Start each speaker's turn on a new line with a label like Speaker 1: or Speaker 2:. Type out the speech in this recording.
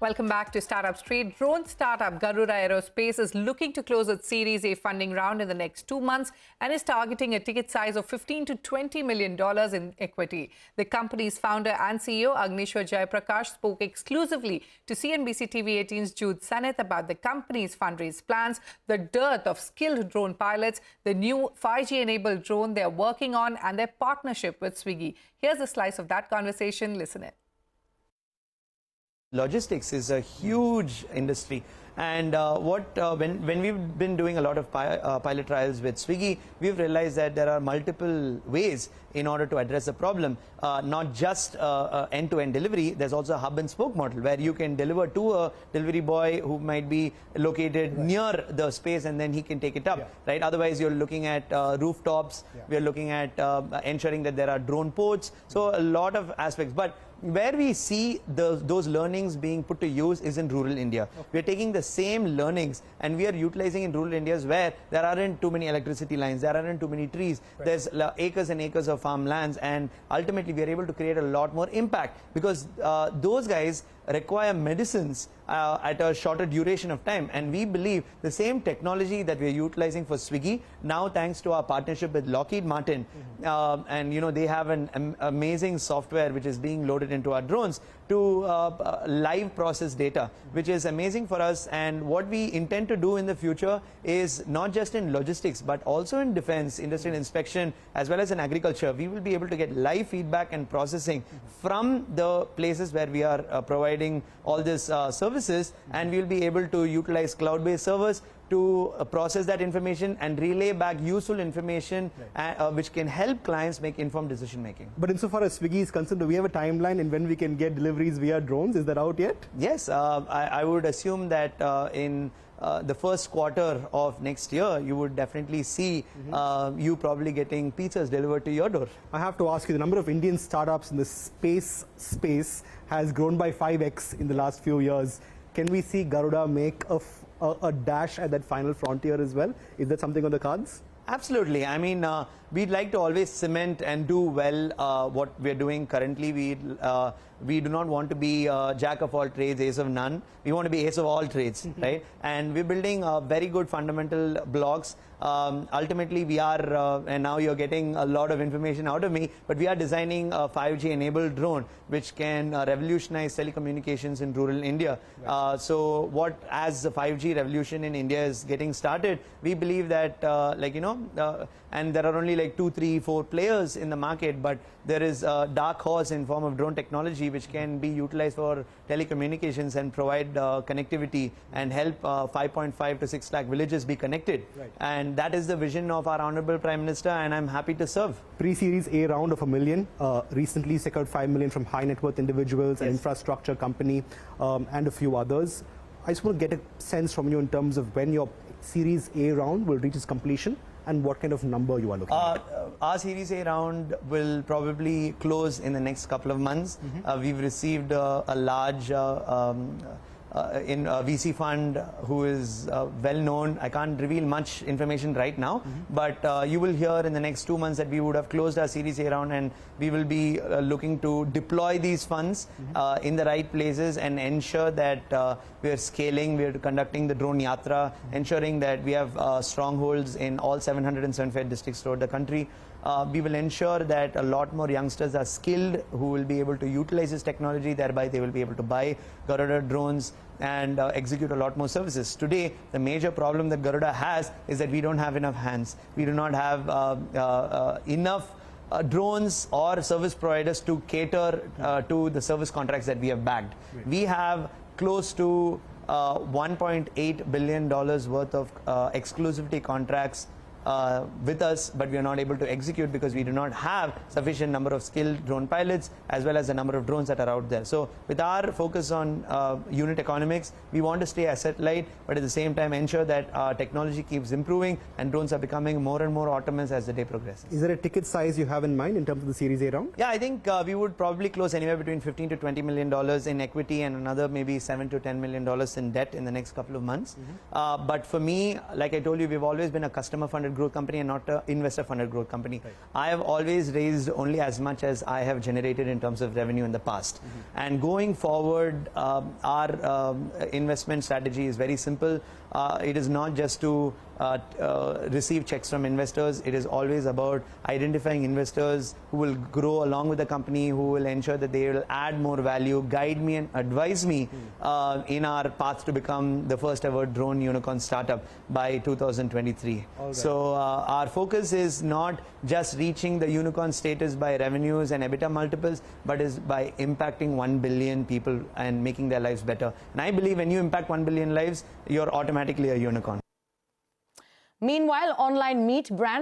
Speaker 1: Welcome back to Startup Street. Drone startup Garuda Aerospace is looking to close its Series A funding round in the next 2 months and is targeting a ticket size of $15 to $20 million in equity. The company's founder and CEO, AgnishwarJayaprakash, spoke exclusively to CNBC-TV18's Jude Sannith about the company's fundraise plans, the dearth of skilled drone pilots, the new 5G-enabled drone they're working on, and their partnership with Swiggy. Here's a slice of that conversation. Listen in.
Speaker 2: Logistics is a huge industry, and when we've been doing a lot of pilot trials with Swiggy, we've realized that there are multiple ways in order to address the problem. Not just end-to-end delivery, there's also a hub and spoke model where you can deliver to a delivery boy who might be located near the space and then he can take it up, right? Otherwise, you're looking at rooftops, we're looking at ensuring that there are drone ports, so a lot of aspects. But where we see those learnings being put to use is in rural India. We're taking the same learnings and we are utilizing in rural India where there aren't too many electricity lines, there aren't too many trees, there's acres and acres of farmlands, and ultimately we are able to create a lot more impact because those guys require medicines at a shorter duration of time, and we believe the same technology that we are utilizing for Swiggy now, thanks to our partnership with Lockheed Martin, and they have an amazing software which is being loaded into our drones to live process data, which is amazing for us. And what we intend to do in the future is not just in logistics but also in defense, industrial inspection, as well as in agriculture. We will be able to get live feedback and processing from the places where we are providing all these services, and we will be able to utilize cloud-based servers to process that information and relay back useful information, which can help clients make informed decision making.
Speaker 3: But insofar as Swiggy is concerned, do we have a timeline in when we can get deliveries via drones? Is that out yet?
Speaker 2: Yes, I would assume that in the first quarter of next year, you would definitely see you probably getting pizzas delivered to your door.
Speaker 3: I have to ask you, the number of Indian startups in the space has grown by 5x in the last few years. Can we see Garuda make a dash at that final frontier as well? Is that something on the cards?
Speaker 2: Absolutely. I mean, we'd like to always cement and do well what we're doing currently. We do not want to be jack of all trades, ace of none. We want to be ace of all trades, right? And we're building very good fundamental blocks. Ultimately, we are, and now you're getting a lot of information out of me, but we are designing a 5G-enabled drone which can revolutionize telecommunications in rural India. So as the 5G revolution in India is getting started, we believe that, and there are only like 2, 3, 4 players in the market, but there is a dark horse in form of drone technology which can be utilized for telecommunications and provide connectivity and help 5.5 to 6 lakh villages be connected. And that is the vision of our Honorable Prime Minister, and I'm happy to serve.
Speaker 3: Pre-Series A round of $1 million, recently secured $5 million from high net worth individuals, an infrastructure company, and a few others. I just want to get a sense from you in terms of when your Series A round will reach its completion and what kind of number you are looking at.
Speaker 2: Our Series A round will probably close in the next couple of months. We've received a large VC fund who is well known. I can't reveal much information right now, but you will hear in the next 2 months that we would have closed our Series A round, and we will be looking to deploy these funds in the right places and ensure that we are scaling, we are conducting the drone yatra, ensuring that we have strongholds in all 775 districts throughout the country. We will ensure that a lot more youngsters are skilled who will be able to utilize this technology, thereby they will be able to buy Garuda drones and execute a lot more services. Today, the major problem that Garuda has is that we don't have enough hands. We do not have enough drones or service providers to cater to the service contracts that we have bagged. We have close to $1.8 billion worth of exclusivity contracts with us, but we are not able to execute because we do not have sufficient number of skilled drone pilots as well as the number of drones that are out there. So with our focus on unit economics, we want to stay asset light, but at the same time ensure that our technology keeps improving and drones are becoming more and more autonomous as the day progresses.
Speaker 3: Is there a ticket size you have in mind in terms of the Series A round?
Speaker 2: Yeah, I think we would probably close anywhere between $15 to $20 million in equity and another maybe $7 to $10 million in debt in the next couple of months. But for me, like I told you, we've always been a customer funded VC-funded growth company and not an investor-funded growth company. Right. I have always raised only as much as I have generated in terms of revenue in the past. And going forward, our investment strategy is very simple. It is not just to receive checks from investors. It is always about identifying investors who will grow along with the company, who will ensure that they will add more value, guide me and advise me in our path to become the first ever drone unicorn startup by 2023. Right. So our focus is not just reaching the unicorn status by revenues and EBITDA multiples, but is by impacting 1 billion people and making their lives better. And I believe when you impact 1 billion lives, you're automatically a unicorn.
Speaker 4: Meanwhile, online meat brand